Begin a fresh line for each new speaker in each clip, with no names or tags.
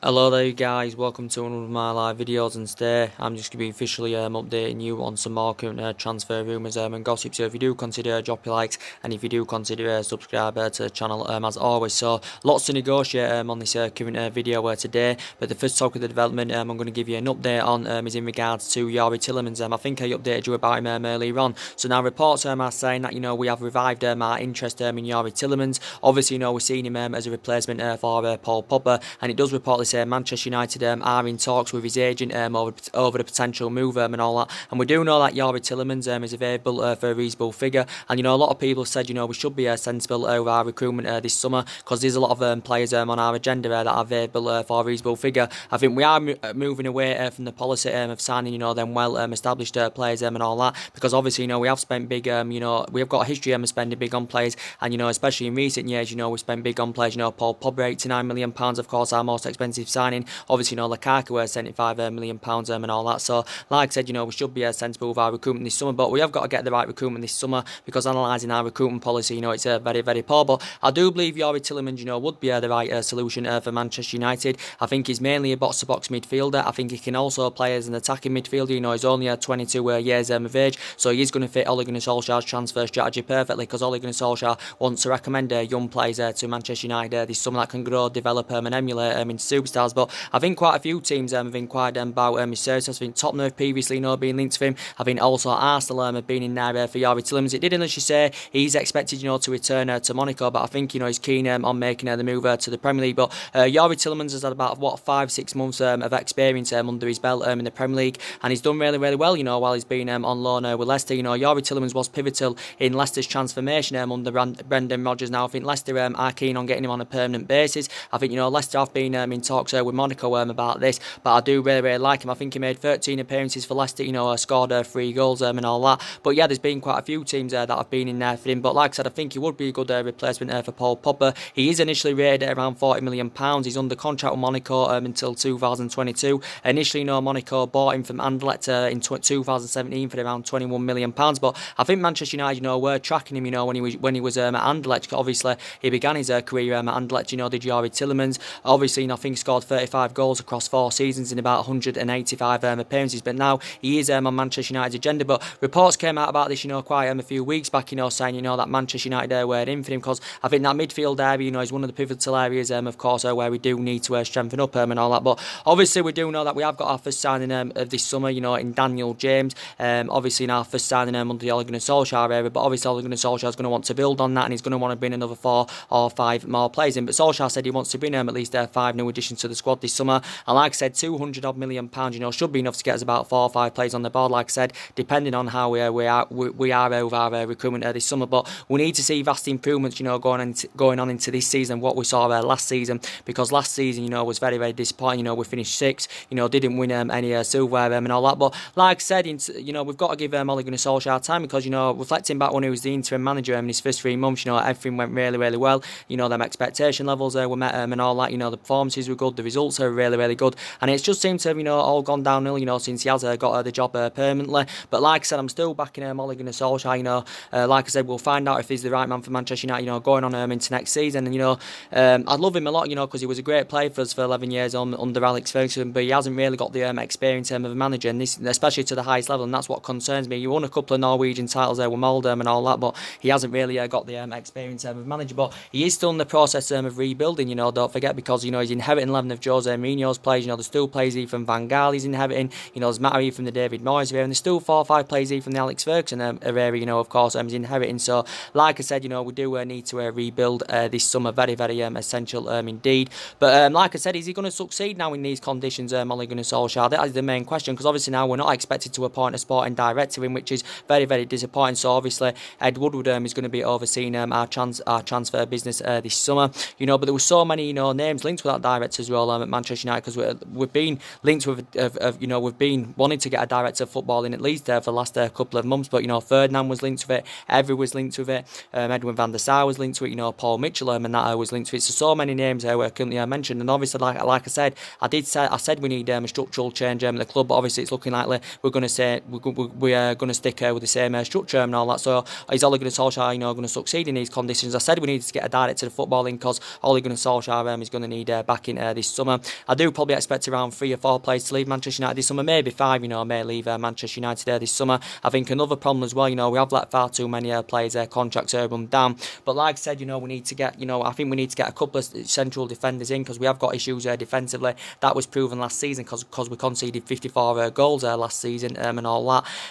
Hello there guys, welcome to one of my live videos, and today I'm just going to be officially updating you on some more current transfer rumours and gossip. So if you do consider drop your likes, and if you do consider subscribe to the channel as always. So lots to negotiate on this current video today, but the first talk of the development I'm going to give you an update on is in regards to Youri Tielemans. I think I updated you about him earlier on. So now reports are saying that we have revived our interest in Youri Tielemans. Obviously we're seeing him as a replacement for Paul Pogba, and it does reportedly say Manchester United are in talks with his agent over the potential move and all that. And we do know that Youri Tielemans is available for a reasonable figure. And a lot of people said we should be sensible over our recruitment this summer, because there's a lot of players on our agenda that are available for a reasonable figure. I think we are moving away from the policy of signing them well established players and all that, because obviously we have spent big we have got a history of spending big on players, and especially in recent years we spent big on players. Paul Pogba, £89 million, of course, our most expensive signing. Obviously Lukaku was £75 million and all that. So like I said, we should be sensible with our recruitment this summer, but we have got to get the right recruitment this summer, because analysing our recruitment policy it's very, very poor. But I do believe Youri Tielemans would be the right solution for Manchester United. I think he's mainly a box-to-box midfielder. I think he can also play as an attacking midfielder. He's only 22 years of age, so he's going to fit Ole Gunnar Solskjaer's transfer strategy perfectly, because Ole Gunnar Solskjaer wants to recommend young players to Manchester United this summer that can grow, develop and emulate into superstars. But I think quite a few teams have inquired about his services. I think Tottenham have previously been linked to him. I think also Arsenal have been in there for Youri Tielemans. It didn't actually say he's expected to return to Monaco, but I think he's keen on making the move to the Premier League. But Youri Tielemans has had about 5-6 months of experience under his belt in the Premier League, and he's done really, really well while he's been on loan with Leicester. Youri Tielemans was pivotal in Leicester's transformation under Brendan Rodgers. Now I think Leicester are keen on getting him on a permanent basis. I think Leicester have been in talks with Monaco about this, but I do really, really like him. I think he made 13 appearances for Leicester, scored 3 goals and all that. But yeah, there's been quite a few teams that have been in there for him. But like I said, I think he would be a good replacement for Paul Pogba. He is initially rated at around £40 million. He's under contract with Monaco until 2022. Initially, Monaco bought him from Anderlecht in 2017 for around £21 million. But I think Manchester United, were tracking him, when he was at Anderlecht. Obviously, he began his career at Anderlecht. Did Youri Tielemans. Obviously, I think he scored 35 goals across 4 seasons in about 185 appearances. But now he is on Manchester United's agenda. But reports came out about this, quite a few weeks back, saying, that Manchester United were in for him, because I think that midfield area, is one of the pivotal areas, of course, where we do need to strengthen up and all that. But obviously, we do know that we have got our first signing of this summer, in Daniel James. Obviously, in our first signing under the Ole Gunnar Solskjaer era. But obviously, Ole Gunnar Solskjaer is going to want to build on that, and he's going to want to bring another 4 or 5 more players in. But Solskjaer said he wants to bring at least 5 new additions to the squad this summer. And like I said, £200 million, should be enough to get us about 4 or 5 players on the board. Like I said, depending on how we are over our recruitment this summer. But we need to see vast improvements, going on into this season, what we saw last season, because last season, was very, very disappointing. We finished 6th, didn't win any silverware and all that. But like I said, we've got to give Ole Gunnar Solskjaer time, because reflecting back when he was the interim manager in his first 3 months, everything went really, really well. Them expectation levels were met and all that. The performances were good, the results are really, really good, and it's just seemed to have all gone downhill since he has got the job permanently. But like I said, I'm still backing Ole Gunnar Solskjaer. Like I said, we'll find out if he's the right man for Manchester United, going on into next season. And I love him a lot, because he was a great player for us for 11 years under Alex Ferguson, but he hasn't really got the experience of a manager, and this, especially to the highest level, and that's what concerns me. He won a couple of Norwegian titles with Molde and all that, but he hasn't really got the experience of a manager. But he is still in the process of rebuilding, don't forget, because he's inheriting 11 of Jose Mourinho's players. There's still players from Van Gaal he's inheriting. There's Matty from the David Moyes era, and there's still 4 or 5 players from the Alex Ferguson era, of course, he's inheriting. So like I said, we do need to rebuild this summer. Very, very essential indeed. But like I said, is he going to succeed now in these conditions, Ole Gunnar Solskjaer? That is the main question, because obviously now we're not expected to appoint a sporting director in, which is very, very disappointing. So obviously Ed Woodward is going to be overseeing our transfer business this summer. But there were so many names linked with that director as well at Manchester United, because we've been linked with we've been wanting to get a director of football in at least for the last couple of months. But Ferdinand was linked with it, Evra was linked with it, Edwin van der Sar was linked to it, Paul Mitchell and that was linked to it. So many names were currently mentioned, and obviously like I said, I said we need a structural change at the club. But obviously it's looking like we're going to say we are going to stick with the same structure and all that. So is Ole Gunnar Solskjaer going to succeed in these conditions? I said we need to get a director of football in, because Ole Gunnar Solskjaer is going to need backing this summer. I do probably expect around 3 or 4 players to leave Manchester United this summer, maybe 5, may leave Manchester United this summer. I think another problem as well, we have let far too many players their contracts run down. But like I said, we need to get, I think we need to get a couple of central defenders in, because we have got issues defensively. That was proven last season because we conceded 54 goals last season and all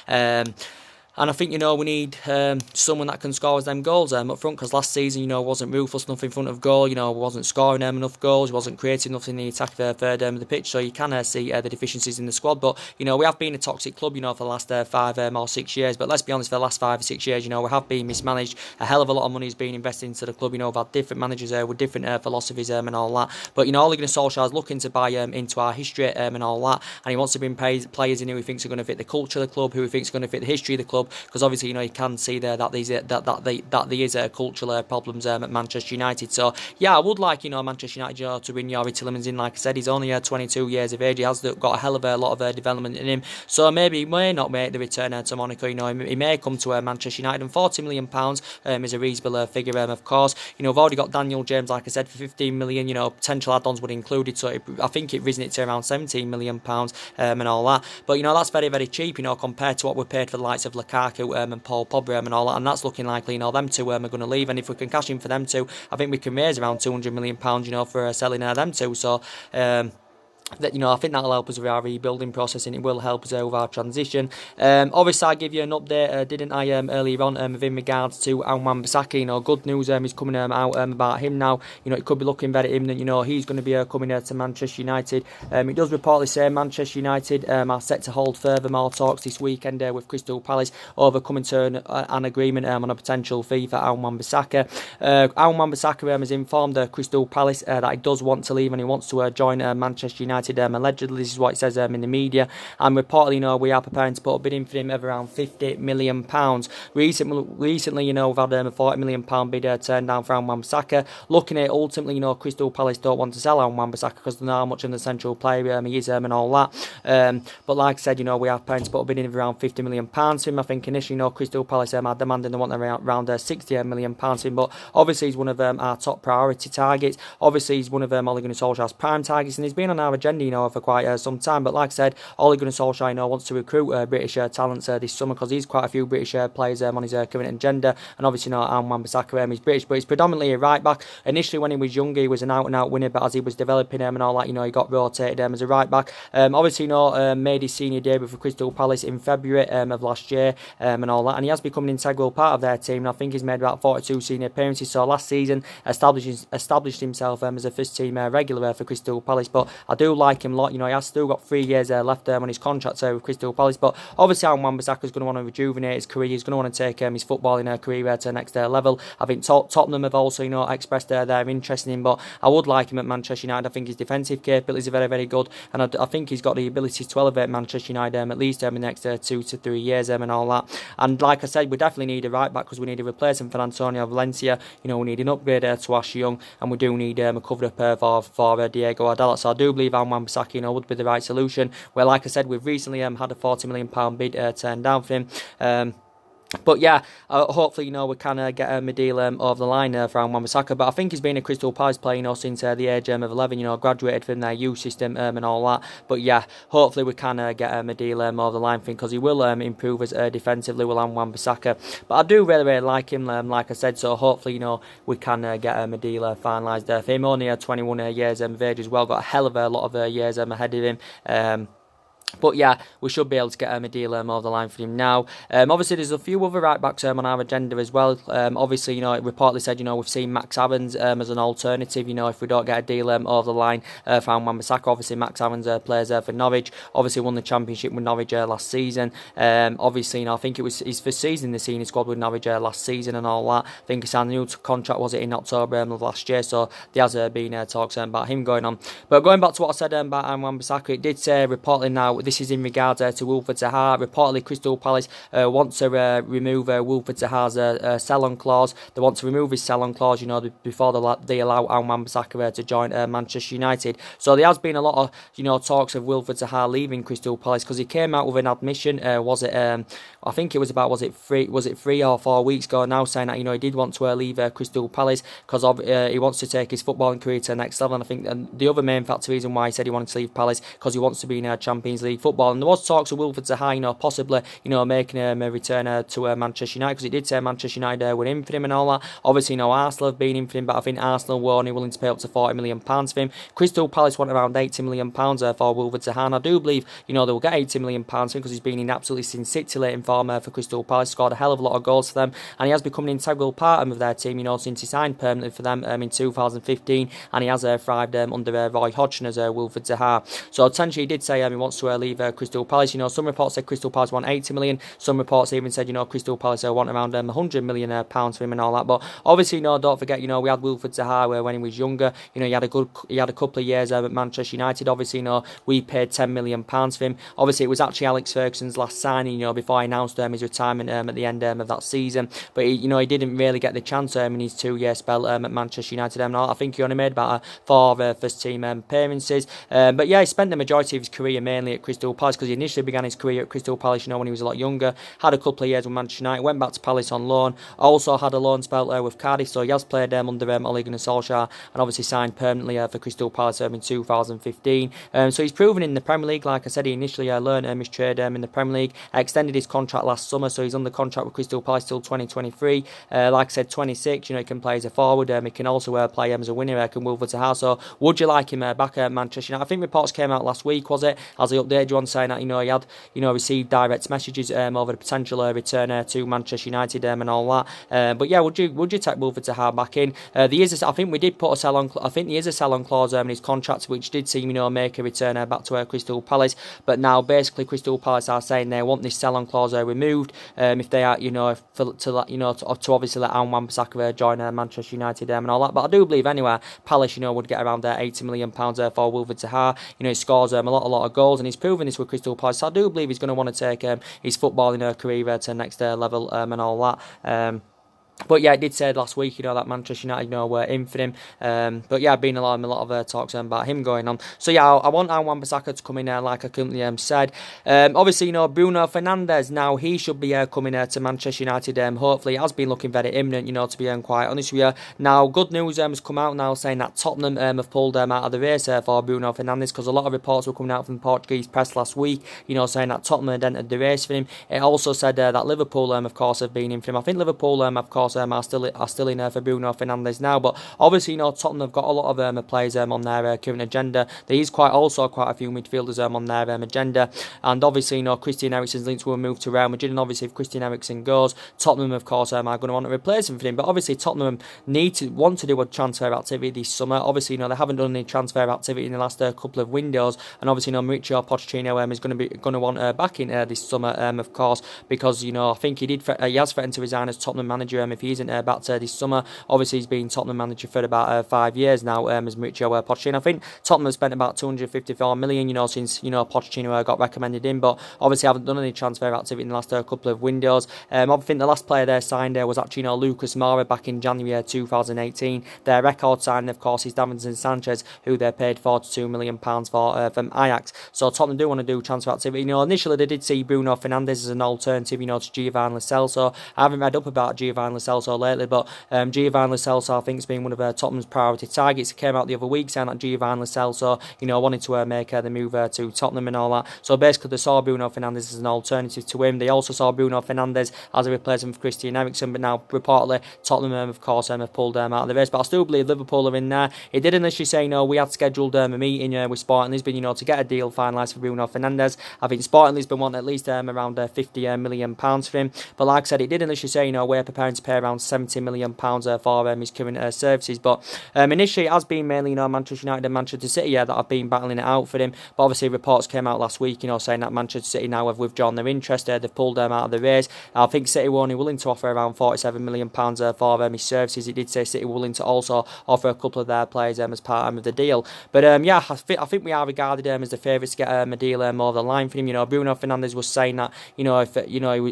that. And I think, we need someone that can score us them goals up front, because last season, wasn't ruthless enough in front of goal, wasn't scoring enough goals, wasn't creating enough in the attack third of the pitch, so you can see the deficiencies in the squad. But, we have been a toxic club, for the last 5 or 6 years, but let's be honest, for the last 5 or 6 years, we have been mismanaged. A hell of a lot of money has been invested into the club, we've had different managers with different philosophies and all that. But, Ole Gunnar Solskjaer is looking to buy into our history and all that, and he wants to bring players in who he thinks are going to fit the culture of the club, who he thinks are going to fit the history of the club, because obviously, you can see there that there is cultural problems at Manchester United. So yeah, I would like Manchester United to bring Youri Tielemans in. Like I said, he's only 22 years of age. He has got a hell of a lot of development in him. So maybe he may not make the return to Monaco. He may come to Manchester United, and £40 million is a reasonable figure. Of course, we've already got Daniel James, like I said, for 15 million. Potential add-ons would include it. So I think it risen it to around £17 million and all that. But that's very, very cheap. Compared to what we paid for the likes of Lukaku and Paul Pogba and all that, and that's looking likely. Them two are going to leave, and if we can cash in for them two, I think we can raise around £200 million. For selling them two. So. That I think that'll help us with our rebuilding process, and it will help us with our transition. Obviously, I give you an update, didn't I, earlier on within regards to Bissaka. Good news is coming out about him now. It could be looking better at him that he's going to be coming to Manchester United. It does reportedly say Manchester United are set to hold further talks this weekend with Crystal Palace over coming to an agreement on a potential fee for Bissaka. Bissaka has informed Crystal Palace that he does want to leave, and he wants to join Manchester United. Allegedly, this is what it says in the media, and reportedly, we are preparing to put a bid in for him of around £50 million. Recently, we've had a £40 million bid turned down for Bissaka. Looking at it, ultimately, Crystal Palace don't want to sell Bissaka because they know how much of the central player he is and all that. But like I said, we are preparing to put a bid in of around £50 million for him. I think initially, Crystal Palace are demanding they want around £60 million for him, but obviously he's one of our top priority targets. Obviously, he's one of Ole Gunnar Solskjaer's prime targets, and he's been on our agenda, for quite some time. But like I said, Ole Gunnar Solskjaer, wants to recruit British talents this summer, because he's quite a few British players on his current agenda. And obviously, Bissaka is British, but he's predominantly a right back. Initially, when he was younger, he was an out-and-out winner, but as he was developing and all that, he got rotated as a right back. Obviously, made his senior debut for Crystal Palace in February of last year and all that, and he has become an integral part of their team. And I think he's made about 42 senior appearances. So last season, established himself as a first-team regular for Crystal Palace. But I do like him a lot. He has still got 3 years left on his contract with Crystal Palace. But obviously, Bissaka is going to want to rejuvenate his career. He's going to want to take his footballing career to the next level. I think Tottenham have also, expressed their interest in him. But I would like him at Manchester United. I think his defensive capabilities are very, very good, and I think he's got the ability to elevate Manchester United at least in the next 2 to 3 years and all that. And like I said, we definitely need a right back, because we need a replacement for Antonio Valencia. We need an upgrade to Ashley Young, and we do need a cover up for Diego Adela. So I do believe Bissaka would be the right solution. Where, like I said, we've recently had a £40 million bid turned down for him. But yeah, hopefully, we can get a deal over the line for Bissaka. But I think he's been a Crystal Palace player, since the age of 11, graduated from their youth system and all that. But yeah, hopefully we can get a deal over the line for him, because he will improve us defensively with Bissaka. But I do really, really like him, like I said, so hopefully, we can get a deal finalised there for him. Only 21 years of age as well, got a hell of a lot of years ahead of him. But yeah, we should be able to get a deal over the line for him now. Obviously, there's a few other right backs on our agenda as well. Obviously, it reportedly said, we've seen Max Evans as an alternative, if we don't get a deal over the line for Bissaka. Obviously, Max Evans plays for Norwich. Obviously, won the championship with Norwich last season. Obviously, I think it was his first season in the senior squad with Norwich last season and all that. I think he signed a new contract, was it, in October of last year. So there has been talks about him going on. But going back to what I said about Bissaka, it did say reportedly now Now, this is in regards to Wilfred Zaha. Reportedly, Crystal Palace want to remove Wilfred Zaha's sell-on clause. They want to remove his sell-on clause, you know, before they allow Bissaka to join Manchester United. So there has been a lot of, you know, talks of Wilfred Zaha leaving Crystal Palace, because he came out with an admission. I think it was about, was it 3 or 4 weeks ago now, saying that, you know, he did want to leave Crystal Palace because he wants to take his footballing career to the next level. And I think the other main factor reason why he said he wanted to leave Palace, because he wants to be in Champions League football. And there was talks of Wilfred Zaha, you know, possibly, you know, making a return to Manchester United, because he did say Manchester United were in for him and all that. Obviously, you know, Arsenal have been in for him, but I think Arsenal were only willing to pay up to £40 million for him. Crystal Palace want around £80 million for Wilfred Zaha. And I do believe, you know, they will get £80 million for him, because he's been in absolutely scintillating form for Crystal Palace, scored a hell of a lot of goals for them, and he has become an integral part of their team, you know, since he signed permanently for them in 2015, and he has thrived under Roy Hodgson as Wilfred Zaha. So essentially he did say he wants to leave Crystal Palace. You know, some reports said Crystal Palace want 80 million, some reports even said, you know, Crystal Palace want around £100 million pounds for him and all that. But obviously, you know, don't forget, you know, we had Wilfred Zaha when he was younger. You know, he had a couple of years at Manchester United. Obviously, you know, we paid £10 million for him. Obviously, it was actually Alex Ferguson's last signing, you know, before he announced his retirement at the end of that season. But you know, he didn't really get the chance in his 2-year spell at Manchester United. I think he only made about 4 first team appearances. But yeah, he spent the majority of his career mainly at Crystal Palace, because he initially began his career at Crystal Palace, you know, when he was a lot younger. Had a couple of years with Manchester United, went back to Palace on loan. Also had a loan spell with Cardiff, so he has played under Ole Gunnar Solskjaer, and obviously signed permanently for Crystal Palace in 2015. So he's proven in the Premier League. Like I said, he initially learned his trade in the Premier League, extended his contract last summer, so he's under contract with Crystal Palace till 2023. Like I said, 26, you know, he can play as a forward, he can also play as a winger, can Wilfred Zaha. So would you like him back at Manchester United? I think reports came out last week, was it, as he updated you on, saying that, you know, he had, you know, received direct messages over the potential return to Manchester United and all that. But yeah, would you take Wilfred Zaha back in? I think we did put a sell on. I think there is a sell on clause in his contract, which did seem, you know, make a return back to Crystal Palace. But now basically Crystal Palace are saying they want this sell on clause removed if they are, you know, to obviously let Bissaka join Manchester United and all that. But I do believe anyway, Palace, you know, would get around £80 million for Wilfred Zaha. You know, he scores a lot of goals, and he's proven this with Crystal Palace. So I do believe he's going to want to take his footballing career to the next level and all that. But yeah, I did say last week, you know, that Manchester United, you know, were in for him. But yeah, been a lot of talks about him going on. So yeah, I want Bissaka to come in like I currently said. Obviously, you know, Bruno Fernandes, now he should be coming to Manchester United. Hopefully, it has been looking very imminent, you know, to be quite honest with you. Now, good news has come out now saying that Tottenham have pulled out of the race for Bruno Fernandes, because a lot of reports were coming out from the Portuguese press last week, you know, saying that Tottenham had entered the race for him. It also said that Liverpool, of course, have been in for him. I think Liverpool, of course, are still in for Bruno Fernandes now. But obviously, you know, Tottenham have got a lot of players on their current agenda. There is quite a few midfielders on their agenda, and obviously, you know, Christian Eriksen's linked to a move to Real Madrid, and obviously if Christian Eriksen goes, Tottenham of course are going to want to replace him for him. But obviously Tottenham want to do a transfer activity this summer. Obviously, you know, they haven't done any transfer activity in the last couple of windows, and obviously, you know, Mauricio Pochettino is going to want back in this summer, of course, because, you know, I think he has threatened to resign as Tottenham manager if he isn't back this summer. Obviously, he's been Tottenham manager for about 5 years now, as Mauricio Pochettino. I think Tottenham has spent about 254 million, you know, since, you know, Pochettino got recommended in, but obviously haven't done any transfer activity in the last couple of windows. I think the last player they signed was actually, you know, Lucas Moura back in January 2018. Their record signing, of course, is Davinson Sanchez, who they paid £42 million for from Ajax. So Tottenham do want to do transfer activity. You know, initially they did see Bruno Fernandes as an alternative, you know, to Giovanni Lo Celso. I haven't read up about Giovanni Lo Celso lately, but Giovanni Lo Celso, I think, has been one of Tottenham's priority targets. It came out the other week saying that Giovanni Lo Celso, you know, wanted to make the move to Tottenham and all that. So basically, they saw Bruno Fernandes as an alternative to him. They also saw Bruno Fernandes as a replacement for Christian Eriksen, but now reportedly Tottenham, of course, have pulled out of the race. But I still believe Liverpool are in there. He did initially say, you know, we had scheduled a meeting with Sporting Lisbon, you know, to get a deal finalised for Bruno Fernandes. I think Sporting Lisbon want at least around £50 million for him. But like I said, he did initially say, you know, we're preparing to pay pay around £70 million for his current services. But initially it has been mainly, Manchester United and Manchester City that have been battling it out for him. But obviously reports came out last week, saying that Manchester City now have withdrawn their interest. They've pulled them out of the race. I think City were only willing to offer around £47 million for his services. It did say City were willing to also offer a couple of their players as part of the deal. But yeah, I think we are regarded as the favourites to get a deal over the line for him. Bruno Fernandes was saying that if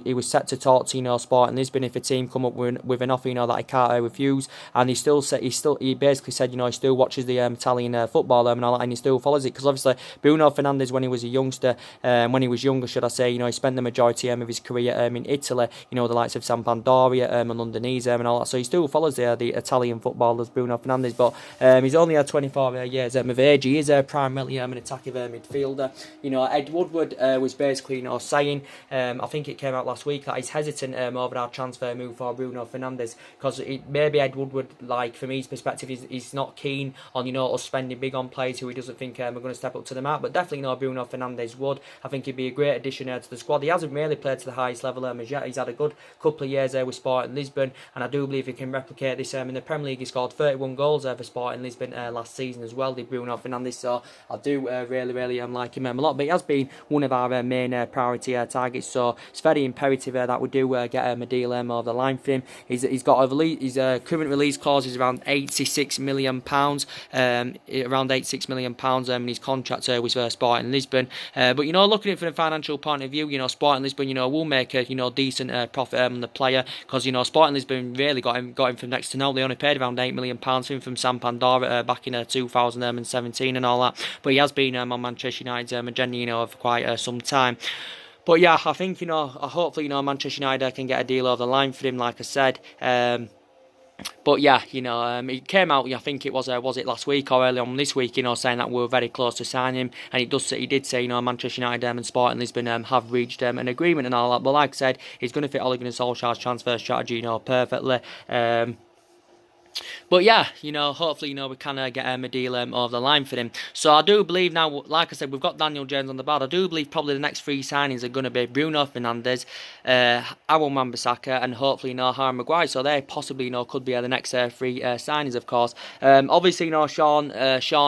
he was set to talk to Sporting Lisbon if a team come up with an offer that he can't refuse, and he basically said he still watches the Italian football and all that, and he still follows it, because obviously Bruno Fernandes, when he was a youngster, should I say, he spent the majority of his career in Italy, the likes of Sampdoria and Londonese and all that, so he still follows the Italian footballers, Bruno Fernandes. But he's only 24 years of age. He is primarily an attacking midfielder. Ed Woodward was basically saying, I think it came out last week, that he's hesitant over our transfer move for Bruno Fernandes, because maybe Ed Woodward, like from his perspective, he's not keen on us spending big on players who he doesn't think are going to step up to the mark. But definitely Bruno Fernandes would. I think he'd be a great addition to the squad. He hasn't really played to the highest level as yet. He's had a good couple of years with Sporting Lisbon, and I do believe he can replicate this in the Premier League. He scored 31 goals for Sporting Lisbon last season as well, did Bruno Fernandes. So I do really like him a lot. But he has been one of our main priority targets. So it's very imperative that we do get a deal over the line for him. He's got his current release clause is around £86 million. Around £86 million in his contract with Sporting Lisbon. But looking at it from a financial point of view, Sporting Lisbon, will make a decent profit on the player, because Sporting Lisbon really got him from next to no. They only paid around £8 million for him from Sampdoria back in 2017 and all that. But he has been on Manchester United's agenda, for quite some time. But yeah, I think hopefully Manchester United can get a deal over the line for him, like I said. But yeah, it came out, I think it was it last week or early on this week, saying that we were very close to signing him, and he did say, Manchester United and Sporting Lisbon have reached an agreement and all that. But like I said, he's going to fit Ole Gunnar Solskjaer's transfer strategy, perfectly. But yeah, hopefully, we can get a deal over the line for him. So I do believe now, like I said, we've got Daniel James on the board. I do believe probably the next three signings are going to be Bruno Fernandes, Aaron Bissaka, and hopefully, Harry Maguire. So they possibly, could be the next three signings, of course. Obviously, Sean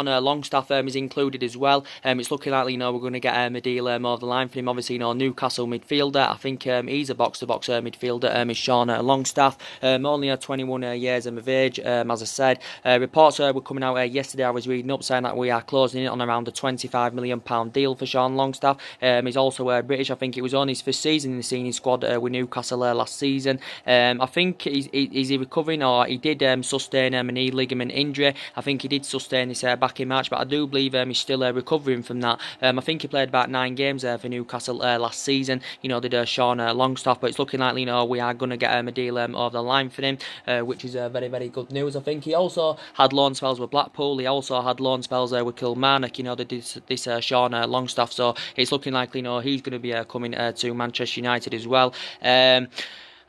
Longstaff is included as well. It's looking like, we're going to get a deal over the line for him. Obviously, Newcastle midfielder. I think he's a box-to-box midfielder. Is Sean Longstaff. Only 21 years of age. As I said, reports were coming out yesterday. I was reading up saying that we are closing in on around a £25 million deal for Sean Longstaff. He's also British. I think it was only his first season in the senior squad with Newcastle last season. I think he's recovering, or he did sustain a knee ligament injury. I think he did sustain this back in March, but I do believe he's still recovering from that. I think he played about 9 games for Newcastle last season. Did Sean Longstaff, but it's looking like we are going to get a deal over the line for him, which is very good news. I think he also had loan spells with Blackpool. He also had loan spells with Kilmarnock. This Sean Longstaff. So it's looking likely, he's going to be coming to Manchester United as well.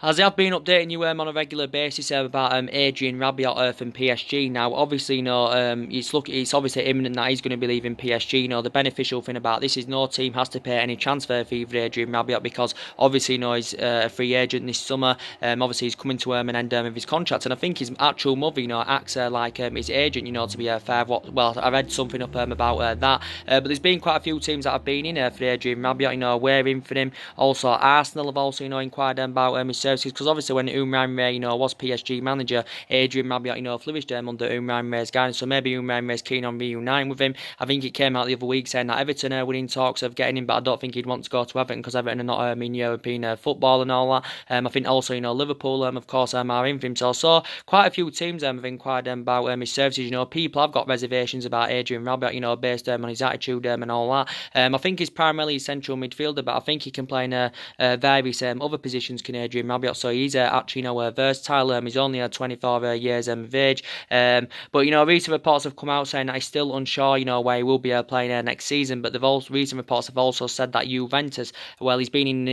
As I have been updating you on a regular basis about Adrien Rabiot from PSG. Now, obviously, it's obviously imminent that he's going to be leaving PSG. The beneficial thing about this is no team has to pay any transfer fee for Adrien Rabiot, because obviously, he's a free agent this summer. Obviously, he's coming to an end of his contract, and I think his actual mother, acts like his agent. To be fair. Well, I read something up about that. But there's been quite a few teams that have been in for Adrien Rabiot. We're in for him. Also, Arsenal have also inquired about his services, because obviously when Umar Ray was PSG manager, Adrien Rabiot flourished under Umar Ray's guidance, so maybe Umar Ray's keen on reuniting with him. I think it came out the other week saying that Everton were in talks of getting him, but I don't think he'd want to go to Everton, because Everton are not in European football and all that. I think also Liverpool of course are in for him. So quite a few teams have inquired about his services. People have got reservations about Adrien Rabiot based on his attitude and all that. I think he's primarily a central midfielder, but I think he can play in various other positions, can Adrien Rabiot. So he's actually versatile. He's only 24 years of age. But recent reports have come out saying that he's still unsure where he will be playing next season. But recent reports have also said that Juventus, well, he's been in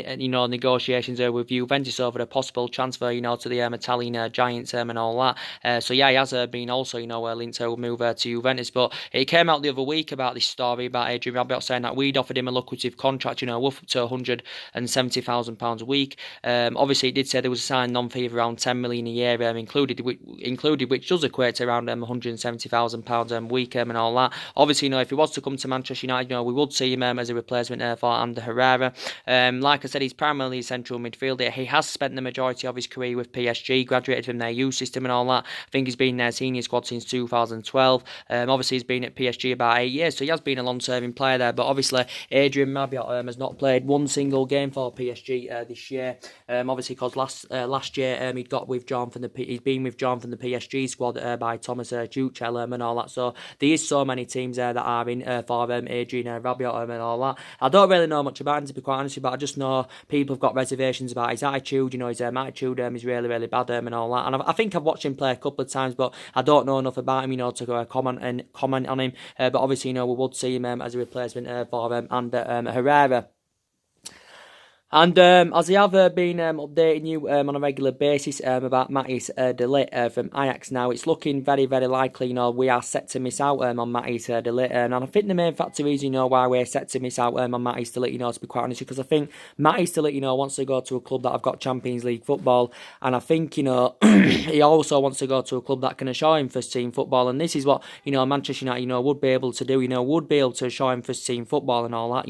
negotiations with Juventus over a possible transfer to the Italian Giants and all that. So yeah, he has been also linked to move to Juventus. But it came out the other week about this story about Adrien Rabiot saying that we'd offered him a lucrative contract, worth up to £170,000 a week. Obviously, it did say there was a signed non-fee of around 10 million a year included, which does equate to around £170,000 a week and all that. Obviously, if he was to come to Manchester United, we would see him as a replacement for Ander Herrera. Like I said, he's primarily a central midfielder. He has spent the majority of his career with PSG, graduated from their youth system and all that. I think he's been in their senior squad since 2012. Obviously, he's been at PSG about 8 years, so he has been a long-serving player there. But obviously, Adrien Rabiot has not played one single game for PSG this year. Obviously, because last year he'd been withdrawn from the PSG squad by Thomas Tuchel and all that. So there is so many teams there that are in for Adrien Rabiot and all that. I don't really know much about him, to be quite honest, but I just know people have got reservations about his attitude. His attitude is really, really bad and all that. And I think I've watched him play a couple of times, but I don't know enough about him, to comment on him. But obviously, we would see him as a replacement for Ander Herrera. And as I have been updating you on a regular basis about Matthijs de Ligt from Ajax now, it's looking very, very likely, we are set to miss out on Matthijs de Ligt. And I think the main factor is, why we're set to miss out on Matthijs de Ligt, to be quite honest, because I think Matthijs de Ligt, wants to go to a club that have got Champions League football. And I think, he also wants to go to a club that can assure him first team football. And this is what, Manchester United, would be able to do, would be able to assure him first team football and all that,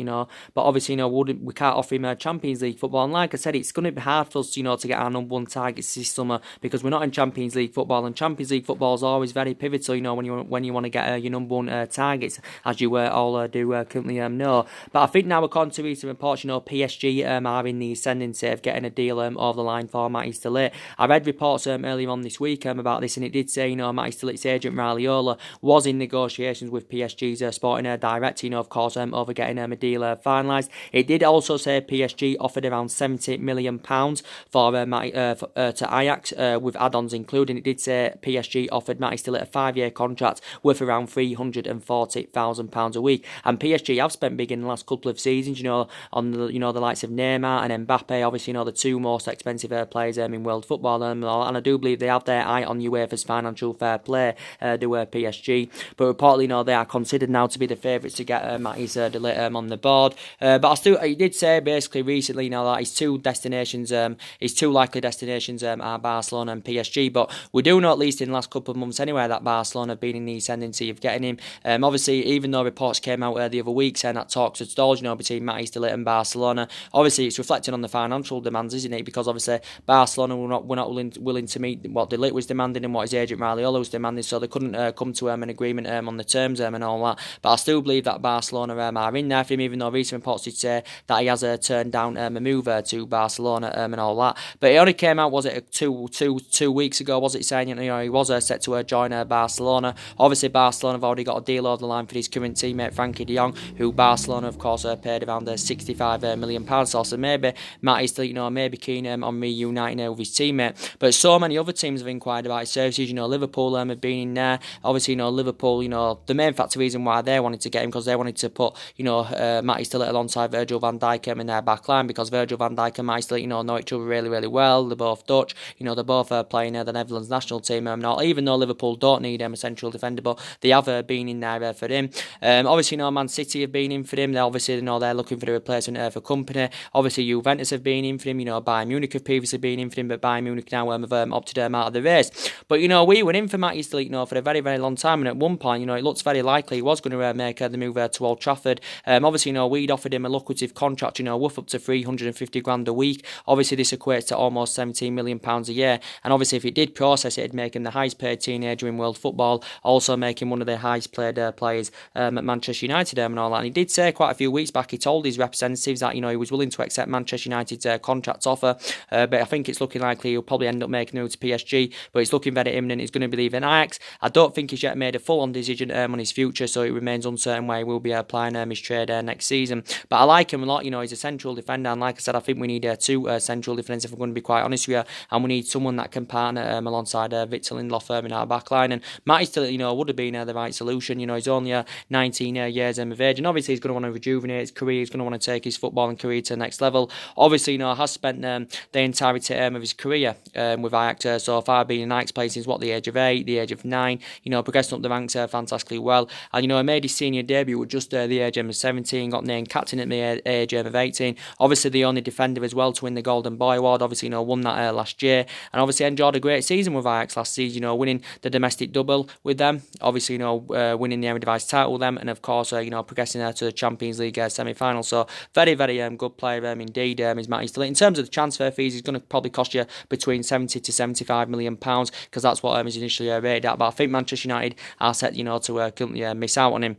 But obviously, we can't offer him a Champions League football, and like I said, it's going to be hard for us, to get our number one targets this summer because we're not in Champions League football, and Champions League football is always very pivotal, when you want to get your number one targets, as you all do currently know. But I think now, according to recent reports, PSG are in the ascendancy of getting a deal over the line for Matthijs de Ligt. I read reports earlier on this week about this, and it did say, Matthijs de Ligt's agent Raiola was in negotiations with PSG's sporting director, of course, over getting a deal finalised. It did also say PSG offered around £70 million for to Ajax with add-ons including. It did say PSG offered Matthijs de Ligt a 5-year contract worth around £340,000 a week. And PSG have spent big in the last couple of seasons, on the the likes of Neymar and Mbappe, obviously, the two most expensive players in world football, and I do believe they have their eye on UEFA's financial fair play, do PSG. But reportedly, they are considered now to be the favourites to get Matthijs de Ligt on the board. But he did say basically recently that his two likely destinations are Barcelona and PSG. But we do know, at least in the last couple of months anyway, that Barcelona have been in the ascendancy of getting him. Obviously, even though reports came out the other week saying that talks had stalled, between Matthijs de Ligt and Barcelona, obviously it's reflecting on the financial demands, isn't it? Because obviously Barcelona were not willing to meet what de Ligt was demanding and what his agent Raiola was demanding, so they couldn't come to an agreement on the terms and all that. But I still believe that Barcelona are in there for him, even though recent reports did say that he has turned down a move to Barcelona and all that. But it only came out, was it two weeks ago, was it, saying he was set to join Barcelona. Obviously Barcelona have already got a deal over the line for his current teammate Frankie de Jong, who Barcelona of course paid around £65 million. So maybe Matthijs de Ligt may be keen on reuniting with his teammate. But so many other teams have inquired about his services. Liverpool have been in there. Obviously, Liverpool, the main factor reason why they wanted to get him, because they wanted to put Matthijs de Ligt alongside Virgil van Dijk in their back line, because Virgil van Dijk and Matthijs de Ligt know each other really, really well. They're both Dutch. They're both playing the Netherlands national team. Even though Liverpool don't need a central defender, but they have been in there for him. Obviously, Man City have been in for him. They obviously they're looking for the replacement for Company. Obviously, Juventus have been in for him. Bayern Munich have previously been in for him, but Bayern Munich now have opted him out of the race. But we were in for Matthijs de Ligt for a very, very long time, and at one point, it looks very likely he was going to make the move to Old Trafford. Obviously, we'd offered him a lucrative contract, worth up to £350,000 a week. Obviously, this equates to almost £17 million a year. And obviously, if it did process, it'd make him the highest paid teenager in world football, also making one of the highest paid players at Manchester United and all that. And he did say quite a few weeks back, he told his representatives that, he was willing to accept Manchester United's contract offer. But I think it's looking likely he'll probably end up making a move to PSG. But it's looking very imminent. He's going to be leaving Ajax. I don't think he's yet made a full-on decision on his future, so it remains uncertain where he will be applying his trade next season. But I like him a lot. He's a central defender, and like I said, I think we need two central defenders, if I'm going to be quite honest with you, and we need someone that can partner alongside Victor Lindelof in our back line. And Matthijs de Ligt, would have been the right solution. He's only 19 years of age, and obviously he's going to want to rejuvenate his career. He's going to want to take his footballing career to the next level. Obviously, has spent the entirety of his career with Ajax so far, being in Ajax player since the age of 8, the age of 9. Progressing up the ranks fantastically well. And he made his senior debut at just the age of 17, got named captain at the age of 18. Obviously, Obviously, the only defender as well to win the Golden Boy Award. Obviously, won that last year, and obviously enjoyed a great season with Ajax last season. Winning the domestic double with them. Obviously, winning the Eredivisie title with them, and of course, progressing there to the Champions League semi-final. So very, very good player indeed. Is Matty Still. In terms of the transfer fees, he's going to probably cost you between 70 to 75 million pounds, because that's what he's initially rated at. But I think Manchester United are set, to currently miss out on him.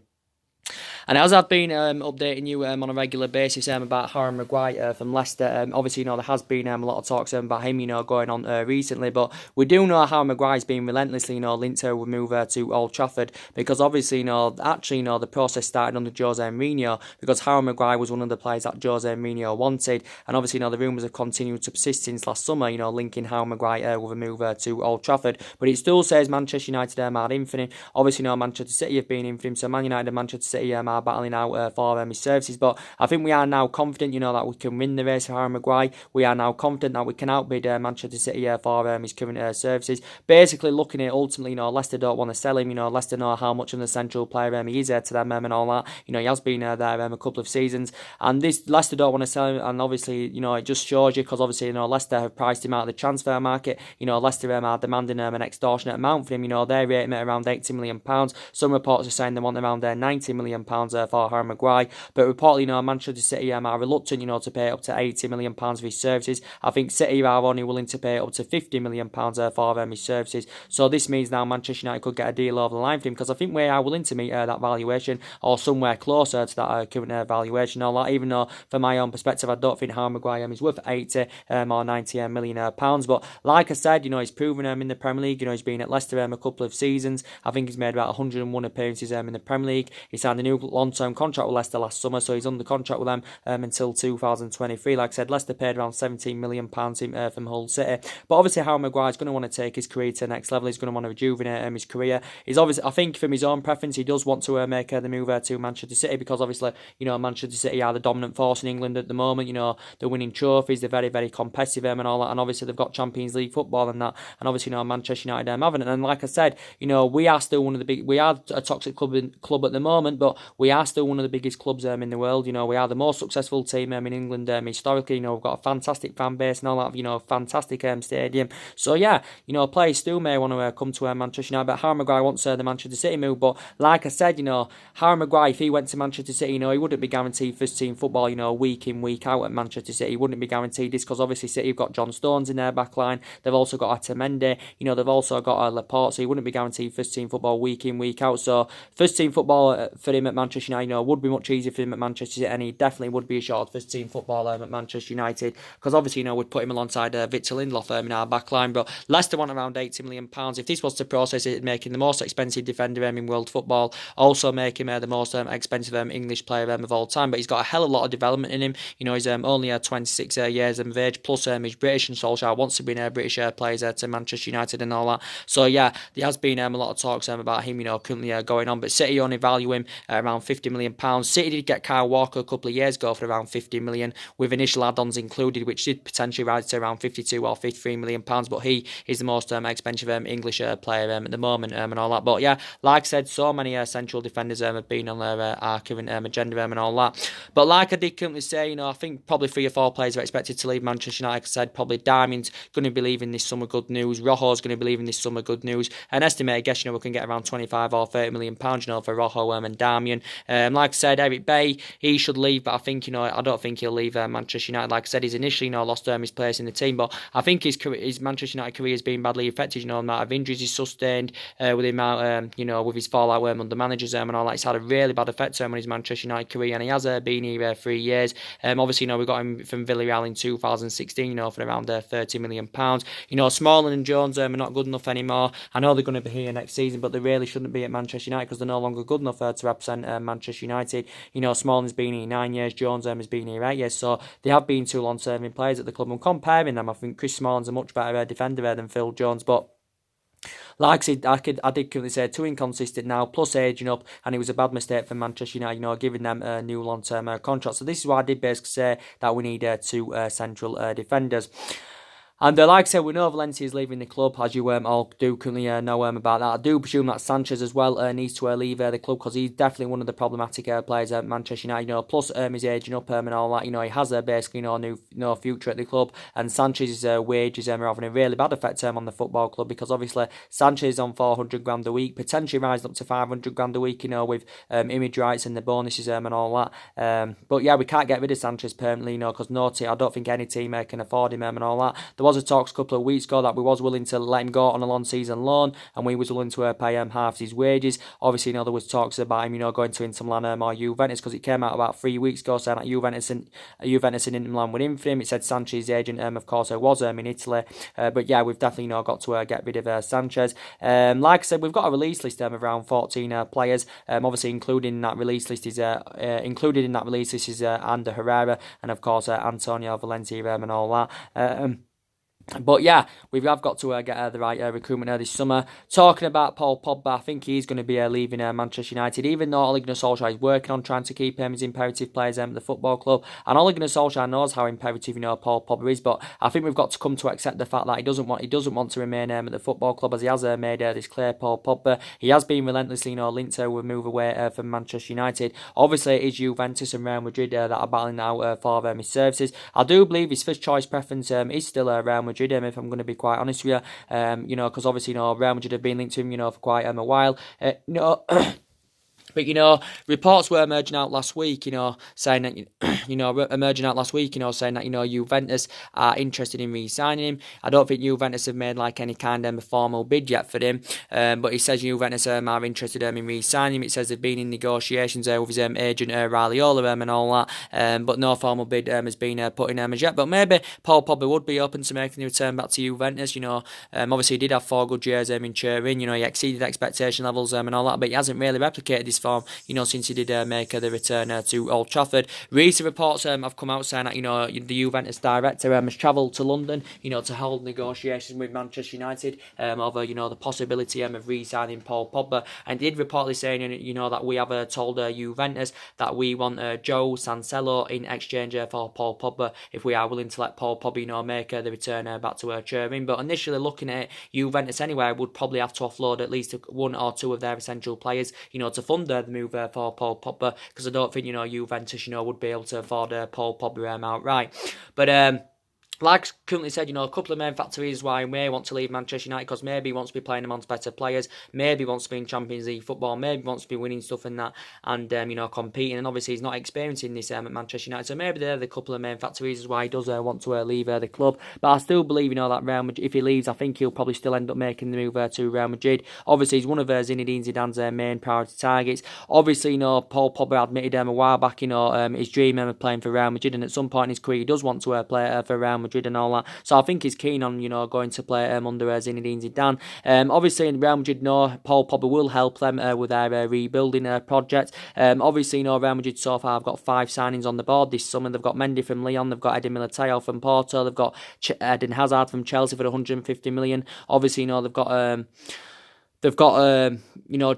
And as I've been updating you on a regular basis about Harry Maguire from Leicester, obviously, there has been a lot of talks about him, going on recently. But we do know Harry Maguire's been relentlessly, linked to a move to Old Trafford, because obviously, the process started under Jose Mourinho, because Harry Maguire was one of the players that Jose Mourinho wanted. And obviously, the rumours have continued to persist since last summer, linking Harry Maguire with a move to Old Trafford. But it still says Manchester United are in for him. Obviously, Manchester City have been in for him, so Man United and Manchester City are battling out for his services. But I think we are now confident, that we can win the race for Harry Maguire. We are now confident that we can outbid Manchester City for his current services. Basically, looking at ultimately, Leicester don't want to sell him. Leicester know how much of the central player he is to them and all that. He has been there a couple of seasons, and this Leicester don't want to sell him. And obviously, it just shows you, because obviously, Leicester have priced him out of the transfer market. Leicester are demanding an extortionate amount for him. They rate him at around £80 million. Some reports are saying they want around £90 million for Harry Maguire, but reportedly, Manchester City are reluctant, to pay up to £80 million for his services. I think City are only willing to pay up to £50 million for his services. So this means now Manchester United could get a deal over the line for him, because I think we are willing to meet that valuation, or somewhere closer to that current valuation. Even though, from my own perspective, I don't think Harry Maguire is worth 80 or 90 million pounds. But like I said, he's proven in the Premier League. He's been at Leicester a couple of seasons. I think he's made about 101 appearances in the Premier League. He signed a new long-term contract with Leicester last summer, so he's under contract with them until 2023. Like I said, Leicester paid around £17 million from Hull City. But obviously, Harry Maguire's going to want to take his career to the next level. He's going to want to rejuvenate his career. He's obviously, I think, from his own preference, he does want to make the move to Manchester City, because obviously, Manchester City are the dominant force in England at the moment. They're winning trophies, they're very, very competitive and all that. And obviously, they've got Champions League football and that. And obviously, Manchester United haven't. And like I said, we are still one of the big. We are a toxic club at the moment, but we are still one of the biggest clubs in the world. We are the most successful team in England historically. We've got a fantastic fan base and all that. Fantastic stadium. So yeah, players still may want to come to Manchester United, but Harry Maguire wants the Manchester City move. But like I said, Harry Maguire, if he went to Manchester City, he wouldn't be guaranteed first team football, week in, week out at Manchester City. He wouldn't be guaranteed this, because obviously City have got John Stones in their back line. They've also got Otamendi. They've also got Laporte, so he wouldn't be guaranteed first team football week in, week out. So first team football for him at Manchester United, would be much easier for him at Manchester City, and he definitely would be assured first team football at Manchester United, because obviously, we'd put him alongside Victor Lindelof in our back line. But Leicester want around £80 million. If this was to process it, make him the most expensive defender in world football, also make him the most expensive English player of all time. But he's got a hell of a lot of development in him. He's only 26 years of age, plus he's British, and Solskjaer wants to bring British players to Manchester United and all that. So yeah, there has been a lot of talks about him, currently going on. But City only value him around £50 million. City did get Kyle Walker a couple of years ago for around £50 million, with initial add-ons included, which did potentially rise to around £52 or £53 million. But he is the most expensive English player at the moment and all that. But yeah, like I said, so many central defenders have been on their current agenda and all that. But like I did currently say, I think probably 3 or 4 players are expected to leave Manchester United. Like I said, probably Darmian's going to be leaving this summer, good news. Rojo's going to be leaving this summer, good news. An estimated guess, we can get around £25 or £30 million, for Rojo and Darmian. Like I said, Eric Bay, he should leave, but I think, I don't think he'll leave Manchester United. Like I said, he's initially, lost his place in the team, but I think his Manchester United career has been badly affected, the amount of injuries he's sustained, with the amount, with his fallout under managers and all that. It's had a really bad effect on his Manchester United career, and he has been here 3 years. Obviously, we got him from Villarreal in 2016, for around £30 million. Smalling and Jones are not good enough anymore. I know they're going to be here next season, but they really shouldn't be at Manchester United, because they're no longer good enough to represent Manchester United. Smalling's been here 9 years, Jones has been here 8 years, so they have been 2 long-serving players at the club. And comparing them, I think Chris Smalling's a much better defender than Phil Jones, but like I said, I did currently say too inconsistent now, plus aging up, and it was a bad mistake for Manchester United, giving them a new long-term contract. So this is why I did basically say that we need 2 central defenders. And like I said, we know Valencia is leaving the club, as you all do currently know about that. I do presume that Sanchez as well needs to leave the club, because he's definitely one of the problematic players at Manchester United. Plus his aging up and all that. He has basically no future at the club, and Sanchez's wages are having a really bad effect on the football club, because obviously Sanchez is on 400 grand a week, potentially rising up to 500 grand a week. With image rights and the bonuses and all that. But yeah, we can't get rid of Sanchez permanently, because I don't think any team can afford him and all that. There was a talks a couple of weeks ago that we was willing to let him go on a long season loan, and we was willing to pay him half his wages. Obviously, there was talks about him, going to Inter Milan or Juventus, because it came out about 3 weeks ago saying that Juventus and Inter Milan were in for him. It said Sanchez's agent, of course, was in Italy. But yeah, we've definitely got to get rid of Sanchez. Like I said, we've got a release list of around 14 players. Obviously, included in that release list is Ander Herrera, and of course Antonio Valencia and all that. But yeah, we have got to get the right recruitment this summer. Talking about Paul Pogba, I think he's going to be leaving Manchester United, even though Ole Gunnar Solskjaer is working on trying to keep him as imperative players at the football club. And Ole Gunnar Solskjaer knows how imperative Paul Pogba is, but I think we've got to come to accept the fact that he doesn't want to remain at the football club, as he has made this clear. Paul Pogba, he has been relentlessly linked to move away from Manchester United. Obviously, it is Juventus and Real Madrid that are battling out for his services. I do believe his first choice preference is still Real Madrid. If I'm going to be quite honest with you, because obviously, Real Madrid have been linked to him, for quite a while. But, reports were emerging out last week, saying that, saying that, Juventus are interested in re-signing him. I don't think Juventus have made any kind of formal bid yet for him. But he says Juventus are interested in re-signing him. It says they've been in negotiations with his agent, Raiola, and all that. But no formal bid has been put in as yet. But maybe Paul Pogba would be open to making the return back to Juventus. Obviously he did have 4 good years in Turin. He exceeded expectation levels and all that. But he hasn't really replicated this form, since he did make the return to Old Trafford. Recent reports have come out saying that, the Juventus director has travelled to London, to hold negotiations with Manchester United over, the possibility of re-signing Paul Pogba. And did reportedly saying, that we have told Juventus that we want Joe Cancelo in exchange for Paul Pogba, if we are willing to let Paul Pogba, make the return back to Turin. But initially looking at it, Juventus anyway would probably have to offload at least 1 or 2 of their essential players, to fund the move for Paul Pogba, because I don't think Juventus would be able to afford Paul Pogba outright. But like currently said, a couple of main factors why he may want to leave Manchester United, because maybe he wants to be playing amongst better players, maybe he wants to be in Champions League football, maybe he wants to be winning stuff and that, and competing, and obviously he's not experiencing this at Manchester United, so maybe they're the couple of main factors why he does want to leave the club. But I still believe, that Real Madrid, if he leaves, I think he'll probably still end up making the move to Real Madrid. Obviously he's one of Zinedine Zidane's main priority targets. Obviously, Paul Pogba admitted a while back, his dream of playing for Real Madrid, and at some point in his career he does want to play for Real Madrid and all that. So I think he's keen on, going to play under Zinedine Zidane. Obviously, in Real Madrid, Paul Pogba will help them with their rebuilding project. Obviously, Real Madrid so far have got 5 signings on the board this summer. They've got Mendy from Lyon, they've got Eddie Militao from Porto, they've got Eden Hazard from Chelsea for 150 million. Obviously, they've got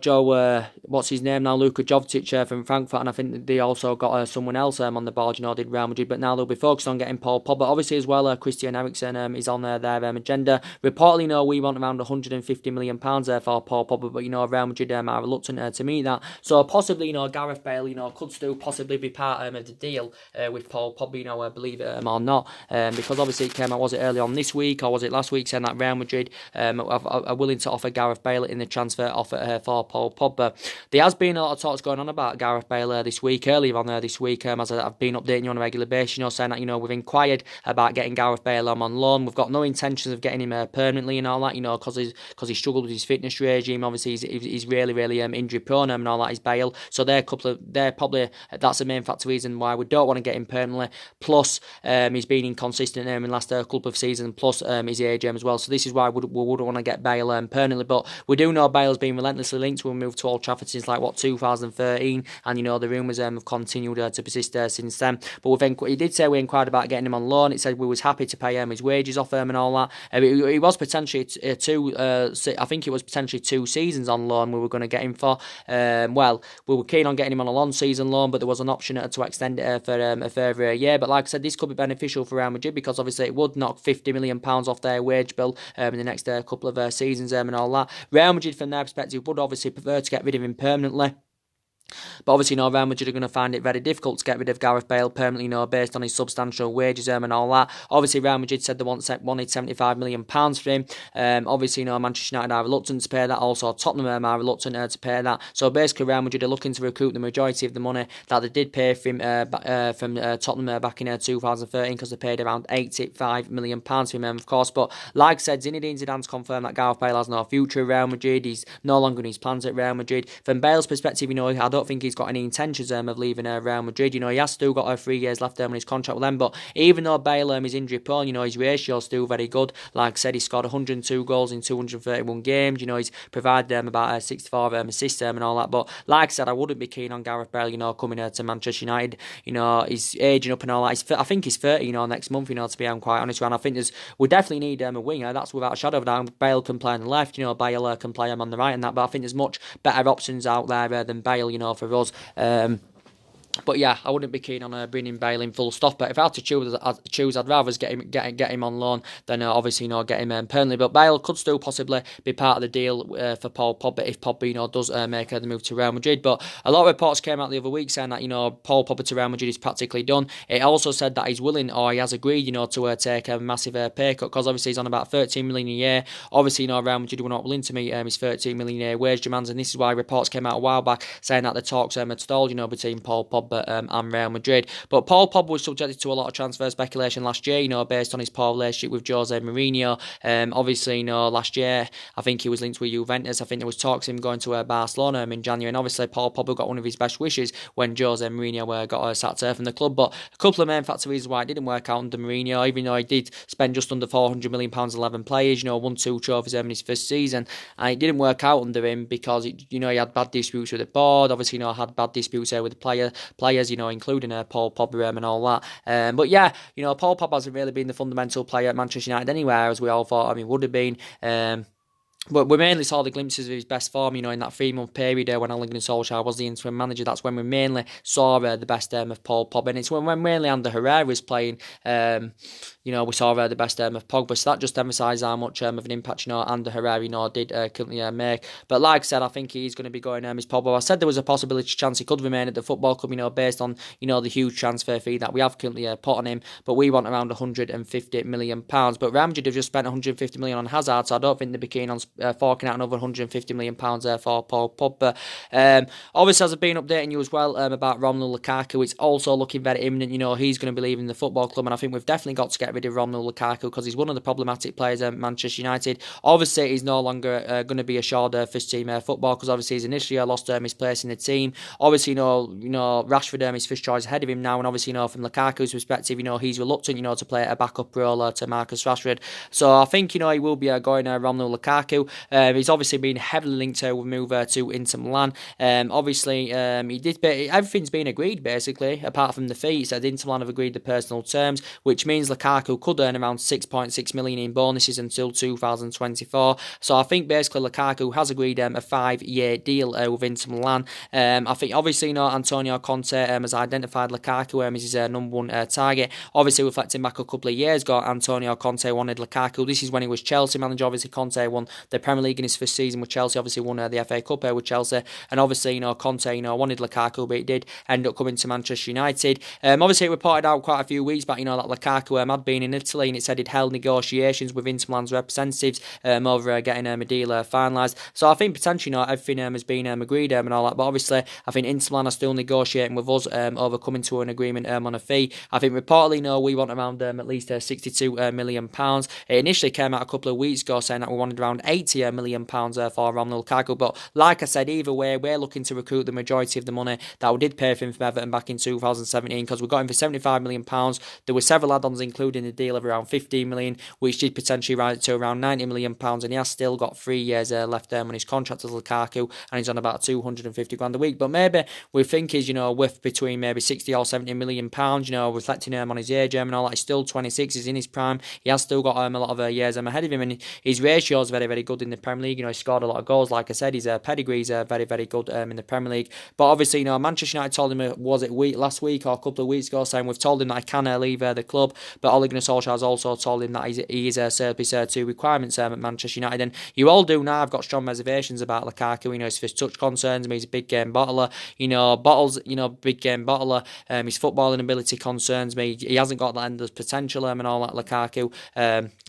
Joe, what's his name now, Luka Jovic from Frankfurt, and I think they also got someone else on the board, did Real Madrid, but now they'll be focused on getting Paul Pogba. Obviously as well, Christian Eriksen is on their agenda. Reportedly, we want around £150 million for Paul Pogba, but Real Madrid are reluctant to meet that. So possibly, Gareth Bale, could still possibly be part of the deal with Paul Pogba, believe it or not, because obviously it came out, was it early on this week, or was it last week, saying that Real Madrid are willing to offer Gareth Bale in the transfer offer for Paul Pogba. There has been a lot of talks going on about Gareth Bale this week, earlier on this week, as I've been updating you on a regular basis, saying that, we've inquired about getting Gareth Bale on loan. We've got no intentions of getting him permanently and all that, because he struggled with his fitness regime. Obviously, he's really injury prone and all that, is Bale. So that's the main factor reason why we don't want to get him permanently. Plus, he's been inconsistent in the last couple of seasons, plus his age as well. So this is why we wouldn't want to get Bale permanently. But we do do know Bale's been relentlessly linked to a move to Old Trafford since like 2013, and the rumours have continued to persist since then. But he did say we inquired about getting him on loan. It said we was happy to pay his wages off him and all that. It was potentially I think it was potentially 2 seasons on loan we were going to get him for. Well, we were keen on getting him on a long season loan, but there was an option to extend it for a further year. But like I said, this could be beneficial for Real Madrid because obviously it would knock £50 million off their wage bill in the next couple of seasons and all that. Real Madrid, from their perspective, would obviously prefer to get rid of him permanently. But obviously, Real Madrid are going to find it very difficult to get rid of Gareth Bale permanently, based on his substantial wages and all that. Obviously, Real Madrid said they wanted £75 million for him. Obviously, Manchester United are reluctant to pay that. Also, Tottenham are reluctant to pay that. So basically, Real Madrid are looking to recoup the majority of the money that they did pay for him from Tottenham back in 2013, because they paid around £85 million for him, of course. But like I said, Zinedine Zidane's confirmed that Gareth Bale has no future at Real Madrid. He's no longer in his plans at Real Madrid. From Bale's perspective, I don't think he's got any intentions of leaving Real Madrid. He has still got 3 years left on his contract with them. But even though Bale is injury prone, his ratio is still very good. Like I said, he scored 102 goals in 231 games. He's provided them about 64 assists and all that. But like I said, I wouldn't be keen on Gareth Bale, coming to Manchester United. He's aging up and all that. I think he's 30, next month. To be quite honest with you. And I think we definitely need a winger. That's without a shadow of a doubt. Bale can play on the left. Bale can play him on the right and that. But I think there's much better options out there than Bale. For us. But yeah, I wouldn't be keen on bringing Bale in full stop. But if I had to choose, I'd rather get him on loan than obviously get him permanently. But Bale could still possibly be part of the deal for Paul Pogba if Pogba does make the move to Real Madrid. But a lot of reports came out the other week saying that Paul Pogba to Real Madrid is practically done. It also said that he's willing, or he has agreed, to take a massive pay cut, because obviously he's on about 13 million a year. Obviously, Real Madrid were not willing to meet his 13 million a year wage demands, and this is why reports came out a while back saying that the talks had stalled, between Paul Pogba and Real Madrid. But Paul Pogba was subjected to a lot of transfer speculation last year, based on his poor relationship with Jose Mourinho. Obviously, last year, I think he was linked with Juventus. I think there was talks of him going to Barcelona in January, and obviously Paul Pogba got one of his best wishes when Jose Mourinho got sacked from the club. But a couple of main factors reasons why it didn't work out under Mourinho, even though he did spend just under £400 million on 11 players, won 2 trophies in his first season, and it didn't work out under him because, he had bad disputes with the board. Obviously, had bad disputes with the players, including Paul Pogba and all that. But yeah, Paul Pogba hasn't really been the fundamental player at Manchester United anywhere, as we all thought would have been. But we mainly saw the glimpses of his best form, in that 3-month period when Ole Gunnar Solskjaer was the interim manager. That's when we mainly saw the best of Paul Pogba. And it's when mainly Ander Herrera was playing, we saw the best of Pogba. So that just emphasised how much of an impact, Ander Herrera, did currently make. But like I said, I think he's going to be going as Pogba. I said there was a possibility chance he could remain at the football club, based on, the huge transfer fee that we have currently put on him. But we want around £150 million. But Real Madrid have just spent £150 million on Hazard, so I don't think they'd be keen on forking out another £150 million for Paul Pogba. Obviously, as I've been updating you as well about Romelu Lukaku, it's also looking very imminent. He's going to be leaving the football club, and I think we've definitely got to get rid of Romelu Lukaku because he's one of the problematic players at Manchester United. Obviously, he's no longer going to be assured first team football, because obviously he's initially lost his place in the team. Obviously, Rashford is first choice ahead of him now, and obviously, from Lukaku's perspective, he's reluctant, to play a backup role to Marcus Rashford. So I think, he will be going Romelu Lukaku. He's obviously been heavily linked with move to Inter Milan. Obviously, everything's been agreed basically, apart from the fee. He said Inter Milan have agreed the personal terms, which means Lukaku could earn around 6.6 million in bonuses until 2024. So I think basically Lukaku has agreed a 5-year deal with Inter Milan. I think obviously Antonio Conte has identified Lukaku as his number one target. Obviously, reflecting back a couple of years ago, Antonio Conte wanted Lukaku. This is when he was Chelsea manager. Obviously, Conte won the Premier League in his first season with Chelsea. Obviously won the FA Cup with Chelsea, and obviously Conte wanted Lukaku, but it did end up coming to Manchester United. Obviously it reported out quite a few weeks back that Lukaku had been in Italy, and it said he'd held negotiations with Inter Milan's representatives over getting a deal finalised. So I think potentially everything has been agreed and all that, but obviously I think Inter Milan are still negotiating with us over coming to an agreement on a fee. I think reportedly we want around at least £62 million. It initially came out a couple of weeks ago saying that we wanted around £80 million for Romelu Lukaku. But like I said, either way, we're looking to recoup the majority of the money that we did pay for him from Everton back in 2017, because we got him for £75 million. There were several add-ons including a deal of around £15 million, which did potentially rise to around £90 million, and he has still got 3 years left on his contract as Lukaku, and he's on about 250 grand a week. But maybe we think he's, worth between maybe 60 or 70 million pounds, reflecting on his age and all that. He's still 26, he's in his prime, he has still got a lot of years ahead of him, and his ratio is very, very good in the Premier League. He scored a lot of goals. Like I said, his pedigree is very, very good in the Premier League. But obviously, Manchester United told him, was it last week or a couple of weeks ago, saying we've told him that he can leave the club, but Ole Gunnar Solskjaer has also told him that he is surplus to requirements at Manchester United. And you all do now. I've got strong reservations about Lukaku. His touch concerns me. He's a big game bottler. Big game bottler. His footballing ability concerns me. He hasn't got that endless potential and all that, Lukaku.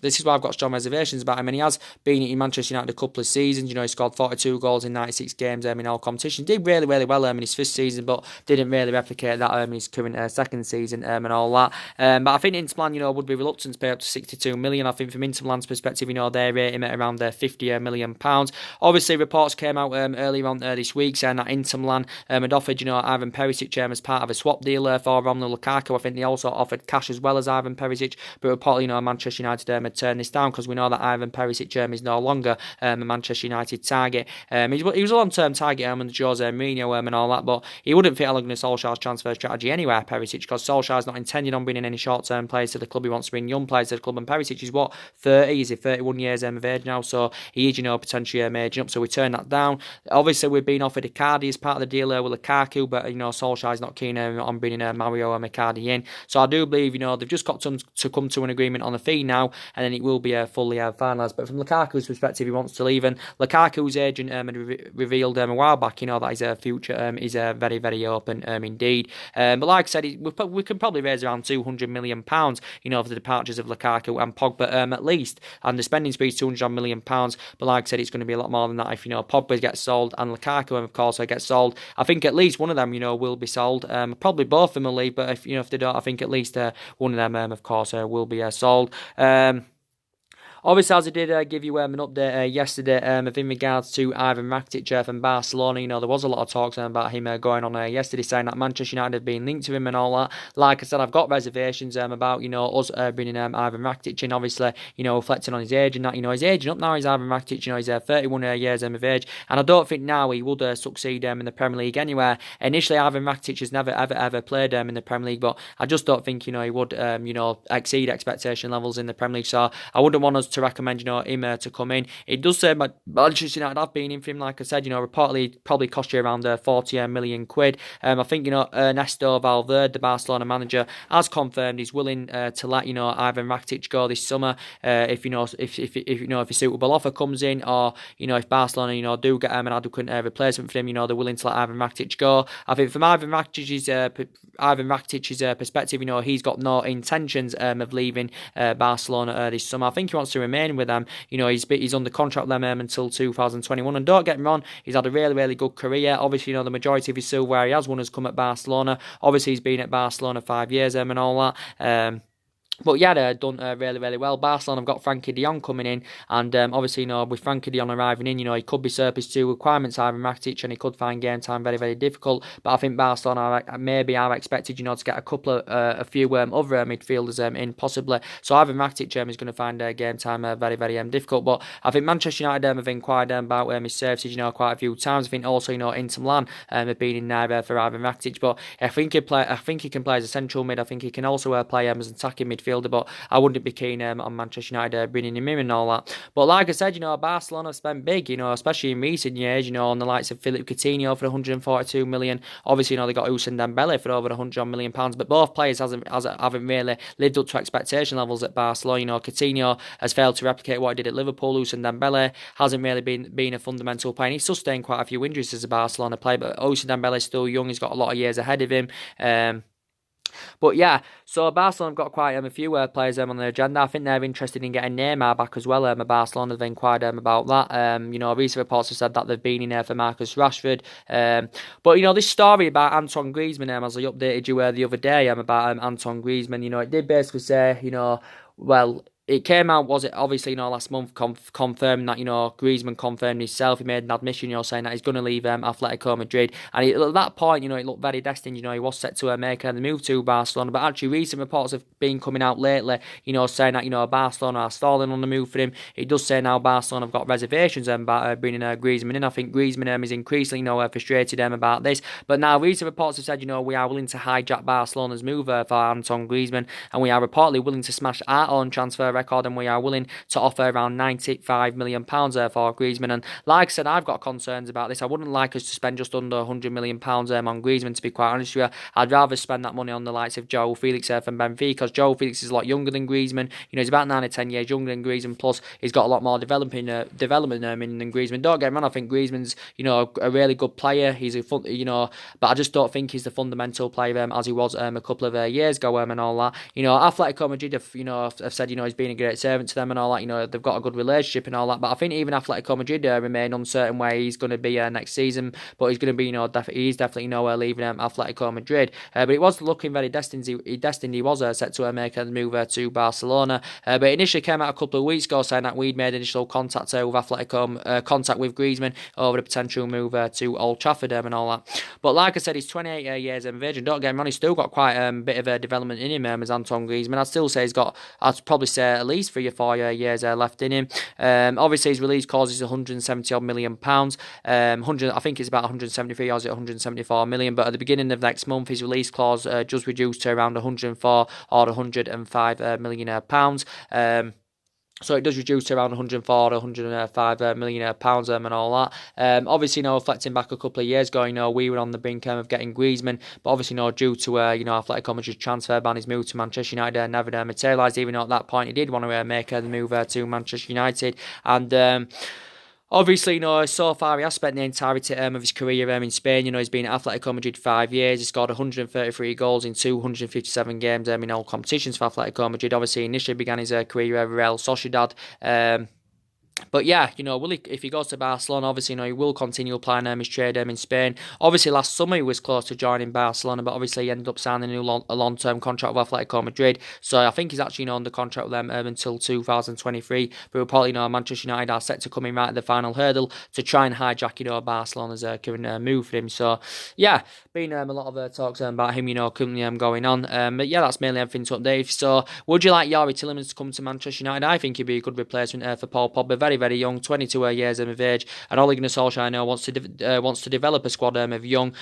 This is why I've got strong reservations about him. And he has been in Manchester United a couple of seasons. He scored 42 goals in 96 games in all competitions. Did really, really well in his first season, but didn't really replicate that in his current second season and all that. But I think Inter Milan, would be reluctant to pay up to 62 million. I think from Inter Milan's perspective, they rate him at around 50 million pounds. Obviously, reports came out earlier on this week saying that Inter Milan had offered, Ivan Perisic as part of a swap deal for Romelu Lukaku. I think they also offered cash as well as Ivan Perisic, but reportedly, Manchester United had turned this down, because we know that Ivan Perisic is no longer a Manchester United target. He was a long-term target under Jose Mourinho and all that, but he wouldn't fit Ole Gunnar Solskjaer's transfer strategy anywhere, Perisic, because Solskjaer's not intending on bringing any short-term players to the club. He wants to bring young players to the club, and Perisic is 30? Is he 31 years of age now? So he is, potentially aging up. So we turned that down. Obviously, we've been offered Icardi as part of the deal with Lukaku, but Solskjaer's not keen on bringing Mario Icardi in. So I do believe they've just got to come to an agreement on the fee now, and then it will be fully finalised. But from Lukaku's perspective, he wants to leave, and Lukaku's agent revealed a while back, that his future is very, very open indeed. But like I said, we can probably raise around £200 million, for the departures of Lukaku and Pogba at least, and the spending spree is £200 million. But like I said, it's going to be a lot more than that if Pogba gets sold and Lukaku, of course, gets sold. I think at least one of them, will be sold. Probably both of them will leave, but if they don't, I think at least one of them, of course, will be sold. Obviously, as I did give you an update yesterday in regards to Ivan Rakitic from Barcelona, there was a lot of talks about him going on yesterday, saying that Manchester United have been linked to him and all that. Like I said, I've got reservations about, us bringing Ivan Rakitic in, obviously, reflecting on his age and that, he's aging up now, he's Ivan Rakitic, he's 31 years of age, and I don't think now he would succeed in the Premier League anywhere. Initially, Ivan Rakitic has never, ever played in the Premier League, but I just don't think, he would, exceed expectation levels in the Premier League, so I wouldn't want us to recommend, him to come in. It does say Manchester United have been in for him, like I said, reportedly probably cost you around 40 million quid. I think, Ernesto Valverde, the Barcelona manager, has confirmed he's willing to let, Ivan Rakitic go this summer, if a suitable offer comes in, or, if Barcelona, do get an adequate replacement for him, they're willing to let Ivan Rakitic go. I think from Ivan Rakitic's perspective, he's got no intentions of leaving Barcelona this summer. I think he wants to remain with them. He's under contract with them until 2021. And don't get me wrong, he's had a really, really good career. Obviously, the majority of his silverware he has won has come at Barcelona. Obviously, he's been at Barcelona 5 years and all that. But yeah, they've done really, really well. Barcelona have got Frankie de Jong coming in, and obviously, with Frankie de Jong arriving in, he could be surplus to requirements, Ivan Rakitic, and he could find game time very, very difficult. But I think Barcelona are expected, to get a couple of, a few other midfielders in possibly. So Ivan Rakitic is going to find game time very, very difficult. But I think Manchester United have inquired about his services, quite a few times. I think also, Inter Milan have been in there for Ivan Rakitic. But I think he can play as a central mid. I think he can also play as an attacking midfielder. But I wouldn't be keen on Manchester United bringing him in and all that. But like I said, Barcelona spent big, especially in recent years, on the likes of Philippe Coutinho for 142 million. Obviously, they got Ousmane Dembele for over 100 million pounds. But both players haven't really lived up to expectation levels at Barcelona. Coutinho has failed to replicate what he did at Liverpool. Ousmane Dembele hasn't really been a fundamental player. He's sustained quite a few injuries as a Barcelona player, but Ousmane Dembele is still young. He's got a lot of years ahead of him. But yeah, so Barcelona have got quite a few players on their agenda. I think they're interested in getting Neymar back as well. Barcelona have inquired about that. Recent reports have said that they've been in there for Marcus Rashford. But this story about Antoine Griezmann, as I updated you the other day, about Antoine Griezmann, it did basically say, well, it came out, was it obviously, last month, confirming that, Griezmann confirmed himself. He made an admission, saying that he's going to leave Atletico Madrid. And at that point, it looked very destined. He was set to make the move to Barcelona. But actually, recent reports have been coming out lately, saying that, Barcelona are stalling on the move for him. It does say now Barcelona have got reservations about bringing Griezmann in. I think Griezmann is increasingly, frustrated about this. But now recent reports have said, we are willing to hijack Barcelona's move for Antoine Griezmann, and we are reportedly willing to smash our own transfer record, and we are willing to offer around £95 million for Griezmann. And like I said, I've got concerns about this. I wouldn't like us to spend just under £100 million on Griezmann, to be quite honest with you. I'd rather spend that money on the likes of João Felix from Benfica, because João Felix is a lot younger than Griezmann. He's about 9 or 10 years younger than Griezmann, plus he's got a lot more development than Griezmann. Don't get me wrong, I think Griezmann's, a really good player. He's but I just don't think he's the fundamental player as he was a couple of years ago and all that. Atletico Madrid have said, he's been a great servant to them and all that. They've got a good relationship and all that. But I think even Atletico Madrid remain uncertain where he's going to be next season. But he's going to be, he's definitely leaving Atletico Madrid. But it was looking very destined. He was set to make a move to Barcelona. But it initially came out a couple of weeks ago saying that we'd made initial contact with Atletico, contact with Griezmann over the potential move to Old Trafford and all that. But like I said, he's 28 years of age, and don't get me wrong, he's still got quite a bit of development in him as Antoine Griezmann. I'd probably say at least 3 or 4 years left in him. Obviously, his release clause is £170 million. I think it's about 173 or is it 174 million. But at the beginning of next month, his release clause just reduced to around 104 or 105 million pounds. So it does reduce to around 104 or 105 million pounds and all that. Obviously, reflecting back a couple of years ago, we were on the brink of getting Griezmann, but obviously, due to Atletico Madrid's transfer ban, his move to Manchester United never materialised. Even though at that point he did want to make the move to Manchester United, and obviously, so far he has spent the entirety of his career in Spain. He's been at Atletico Madrid 5 years. He's scored 133 goals in 257 games in all competitions for Atletico Madrid. Obviously, initially began his career at Real Sociedad. But yeah, if he goes to Barcelona, obviously, he will continue playing his trade in Spain. Obviously, last summer he was close to joining Barcelona, but obviously he ended up signing a long-term contract with Atletico Madrid. So I think he's actually under contract with them until 2023. But reportedly, Manchester United are set to come in right at the final hurdle to try and hijack, Barcelona's current move for him. So yeah, been a lot of talks about him, currently going on. But yeah, that's mainly everything to update. So would you like Yuri Tielemans to come to Manchester United? I think he'd be a good replacement for Paul Pogba. Very, very young, 22 years of age, and Ole Gunnar Solskjaer wants to develop a squad of young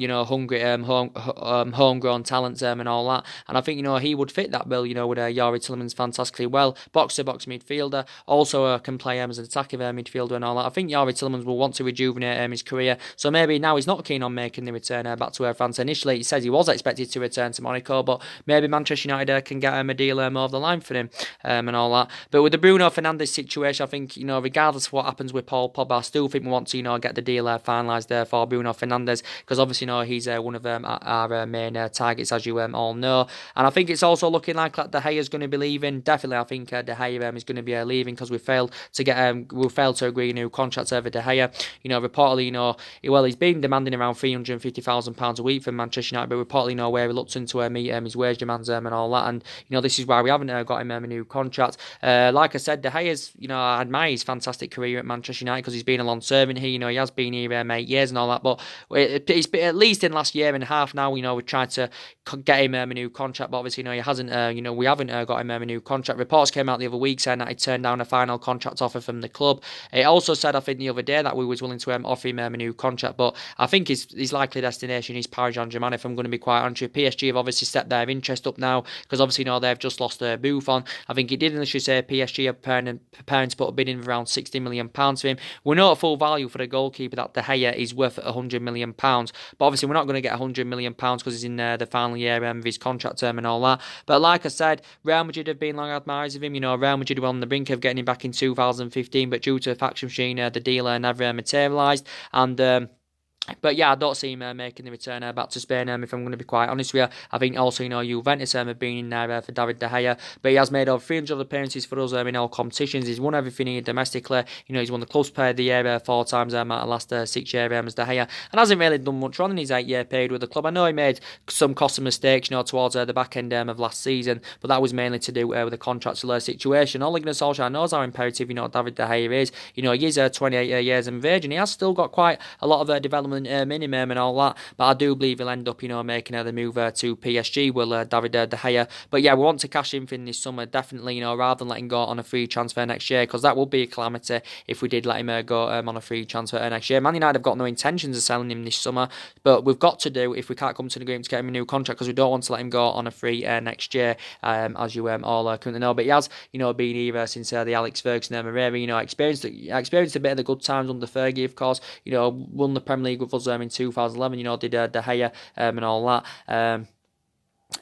hungry, homegrown talents and all that. And I think, he would fit that bill, with Yuri Tielemans fantastically well. Box-to-box midfielder, also can play as an attacking midfielder and all that. I think Yuri Tielemans will want to rejuvenate his career, so maybe now he's not keen on making the return back to France. Initially, he says he was expected to return to Monaco, but maybe Manchester United can get a deal over the line for him and all that. But with the Bruno Fernandes situation, I think, regardless of what happens with Paul Pogba, I still think we want to, get the deal finalised there for Bruno Fernandes, because obviously, he's one of our main targets, as you all know. And I think it's also looking like De Gea is going to be leaving. Definitely, I think De Gea is going to be leaving, because we failed to agree a new contract over De Gea. Reportedly, he's been demanding around £350,000 a week from Manchester United, but reportedly, we're reluctant to meet his wage demands and all that. And this is why we haven't got him a new contract. Like I said, De Gea's, I admire his fantastic career at Manchester United, because he's been a long servant here. He has been here 8 years and all that, but it's been, at least in the last year and a half now, we've tried to get him a new contract, but obviously, he hasn't, we haven't got him a new contract. Reports came out the other week saying that he turned down a final contract offer from the club. It also said, I think, the other day that we was willing to offer him a new contract, but I think his likely destination is Paris Saint-Germain, if I'm going to be quite honest with you. PSG have obviously stepped their interest up now, because obviously, they've just lost their Buffon. I think it did initially say PSG are preparing to put a bid in of around £60 million for him. We know at full value for the goalkeeper that De Gea is worth £100 million, but obviously we're not going to get £100 million because he's in the final year of his contract term and all that. But like I said, Real Madrid have been long admirers of him. Real Madrid were on the brink of getting him back in 2015, but due to the faction machine, the deal never materialised. And But yeah, I don't see him making the return back to Spain, if I'm going to be quite honest with you. I think also, Juventus have been in there for David De Gea, but he has made over 300 appearances for us in all competitions. He's won everything here domestically. He's won the Clubs Player of the Year 4 times out of the last 6 years as De Gea, and hasn't really done much wrong in his 8-year period with the club. I know he made some costly mistakes, towards the back end of last season, but that was mainly to do with the contractual situation. Ole Gunnar Solskjaer knows how imperative, David De Gea is. He is 28 years of age, and he has still got quite a lot of development minimum and all that, but I do believe he'll end up, making the move to PSG, will David De Gea. But yeah, we want to cash in for him this summer, definitely, rather than letting go on a free transfer next year, because that would be a calamity if we did let him go on a free transfer next year. Man United have got no intentions of selling him this summer, but we've got to do, if we can't come to an agreement to get him a new contract, because we don't want to let him go on a free next year, as you all currently know. But he has, been here since the Alex Ferguson era, experienced a bit of the good times under Fergie, of course, won the Premier League with us in 2011, did De Gea and all that.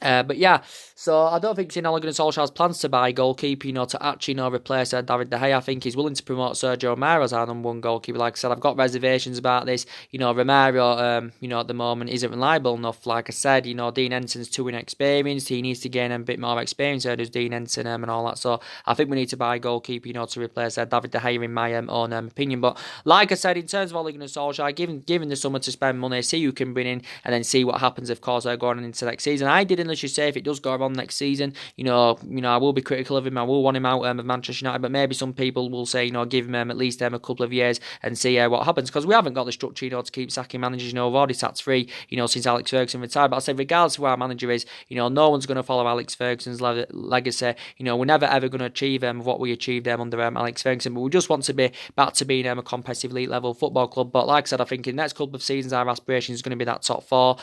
But yeah, so I don't think it's in Ole Gunnar Solskjaer's plans to buy a goalkeeper, to actually, replace David De Gea. I think he's willing to promote Sergio Romero as our number one goalkeeper. Like I said, I've got reservations about this. Romero, at the moment isn't reliable enough. Like I said, Dean Enton's too inexperienced. He needs to gain a bit more experience. Does Dean Enton and all that. So I think we need to buy a goalkeeper, to replace David De Gea, in my own opinion. But like I said, in terms of Ole Gunnar Solskjaer, given the summer to spend money, see who can bring in, and then see what happens, of course, going into next season. I did let's just say, if it does go wrong next season, I will be critical of him. I will want him out of Manchester United, but maybe some people will say, give him at least a couple of years and see what happens, because we haven't got the structure, to keep sacking managers. We've already sacked 3, since Alex Ferguson retired. But I said, regardless of who our manager is, no one's going to follow Alex Ferguson's legacy. We're never ever going to achieve what we achieved under Alex Ferguson, but we just want to be back to being a competitive elite level football club. But like I said, I think in the next couple of seasons, our aspiration is going to be that top 4.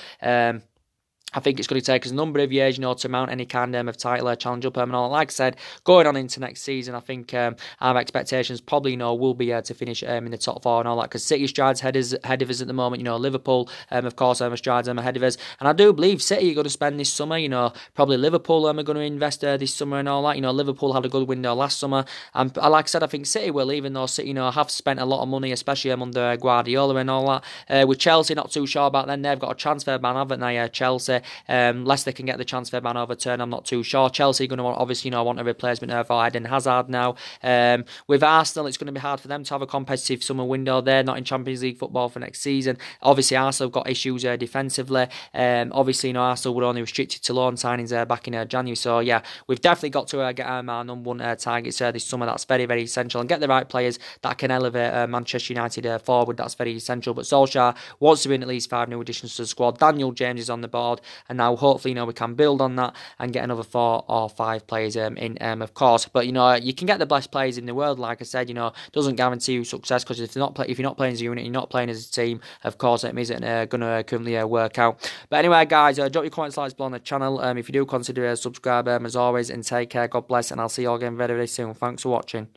I think it's going to take us a number of years, to mount any kind of title challenge up. And like I said, going on into next season, I think our expectations probably, will be to finish in the top 4 and all that, because City strides ahead of us at the moment. Liverpool, of course, strides ahead of us. And I do believe City are going to spend this summer, probably Liverpool are going to invest this summer and all that. Liverpool had a good window last summer. And like I said, I think City will, even though City, have spent a lot of money, especially under Guardiola and all that. With Chelsea, not too sure about them. They've got a transfer ban, haven't they, Chelsea? Leicester can get the transfer ban overturned, I'm not too sure. Chelsea are going to want a replacement for Eden Hazard now. With Arsenal, it's going to be hard for them to have a competitive summer window. They're not in Champions League football for next season. Obviously, Arsenal have got issues defensively. Obviously, Arsenal were only restricted to loan signings back in January. So yeah, we've definitely got to get our number one targets this summer. That's very, very essential, and get the right players that can elevate Manchester United forward. That's very essential. But Solskjaer wants to win at least 5 new additions to the squad. Daniel James is on the board, and now hopefully, we can build on that and get another 4 or 5 players in, of course. But, you can get the best players in the world, like I said, doesn't guarantee you success, because if you're not playing as a unit, you're not playing as a team, of course, it isn't going to currently work out. But anyway, guys, drop your comments, likes below on the channel. If you do, consider subscribe, as always, and take care. God bless, and I'll see you all again very, very soon. Thanks for watching.